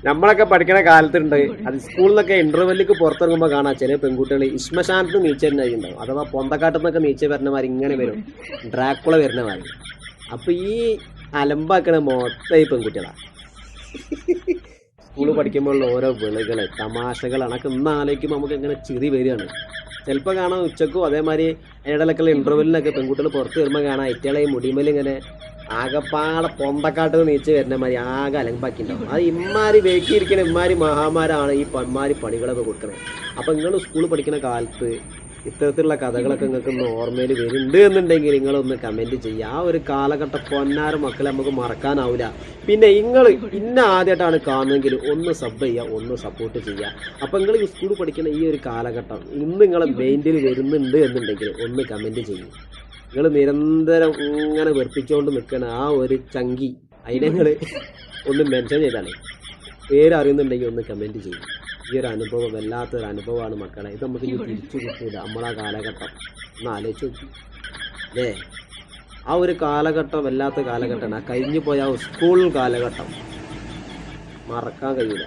നമ്മളൊക്കെ പഠിക്കണ കാലത്തുണ്ട് അത് സ്കൂളിൽ നിന്നൊക്കെ ഇന്റർവെല്ലിക്ക് പുറത്തിറങ്ങുമ്പോൾ കാണാം ചില പെൺകുട്ടികൾ ഇശ്മശാനത്ത് നീച്ച ഉണ്ടാവും അഥവാ പൊന്തക്കാട്ടിൽ നിന്നൊക്കെ നീച്ച വരുന്നമാര് ഇങ്ങനെ വരും ഡ്രാക്കുള വരുന്നമാര്. അപ്പൊ ഈ അലമ്പാക്കണ മൊത്തം ഈ പെൺകുട്ടികളാണ്. സ്കൂളിൽ പഠിക്കുമ്പോഴുള്ള ഓരോ വിളികള് തമാശകളാണ്. അതൊക്കെ ഇന്ന് ആലോചിക്കുമ്പോൾ നമുക്ക് ഇങ്ങനെ ചിരി വരികയാണ്. ചിലപ്പോൾ കാണാം ഉച്ചക്കും അതേമാതിരി ഇടയിലൊക്കെ ഇന്റർവെല്ലിനൊക്കെ പെൺകുട്ടികൾ പുറത്ത് വരുമ്പോൾ കാണാം ഏറ്റവും ഈ മുടിമേൽ ഇങ്ങനെ ആകെപ്പാടെ പൊന്തക്കാട്ട് നീച്ച് വരുന്ന മാതിരി ആകെ അലമ്പാക്കിണ്ടാവും. അത് ഇമ്മാരി വേക്കിയിരിക്കുന്ന ഇമ്മാരി മഹാമാരാണ് ഈ ഇമ്മാരി പണികളൊക്കെ കൊടുക്കുന്നത്. അപ്പം നിങ്ങൾ സ്കൂളിൽ പഠിക്കുന്ന കാലത്ത് ഇത്തരത്തിലുള്ള കഥകളൊക്കെ നിങ്ങൾക്ക് ഒന്ന് ഓർമ്മയിൽ വരുന്നുണ്ട് എന്നുണ്ടെങ്കിൽ നിങ്ങളൊന്ന് കമൻറ്റ് ചെയ്യുക. ആ ഒരു കാലഘട്ടം പൊന്നാറ് മക്കളെ നമുക്ക് മറക്കാനാവില്ല. പിന്നെ നിങ്ങൾ ഇന്ന ആദ്യമായിട്ടാണ് കാണുന്നതെങ്കിൽ ഒന്ന് സബ് ചെയ്യുക, ഒന്ന് സപ്പോർട്ട് ചെയ്യുക. അപ്പം നിങ്ങൾ ഈ സ്കൂളിൽ പഠിക്കുന്ന ഈ ഒരു കാലഘട്ടം ഇന്ന് നിങ്ങളെ മൈൻഡിൽ വരുന്നുണ്ട് എന്നുണ്ടെങ്കിൽ ഒന്ന് കമൻറ്റ് ചെയ്യും. നിങ്ങൾ നിരന്തരം ഇങ്ങനെ വെറുപ്പിച്ചുകൊണ്ട് നിൽക്കുന്ന ആ ഒരു ചങ്കി അതിനെ നിങ്ങൾ ഒന്ന് മെൻഷൻ ചെയ്താലേ പേര് അറിയുന്നുണ്ടെങ്കിൽ ഒന്ന് കമൻറ്റ് ചെയ്യും. ഈ ഒരു അനുഭവം വല്ലാത്തൊരു അനുഭവമാണ് മക്കളെ. ഇത് നമുക്ക് ഇനി തിരിച്ചു കിട്ടില്ല. നമ്മളാ കാലഘട്ടം ഒന്ന് ആലോചിച്ച് നോക്കി അല്ലേ? ആ ഒരു കാലഘട്ടം വല്ലാത്ത കാലഘട്ടമാണ്. ആ കഴിഞ്ഞു പോയ ആ സ്കൂൾ കാലഘട്ടം മറക്കാൻ കഴിയില്ല.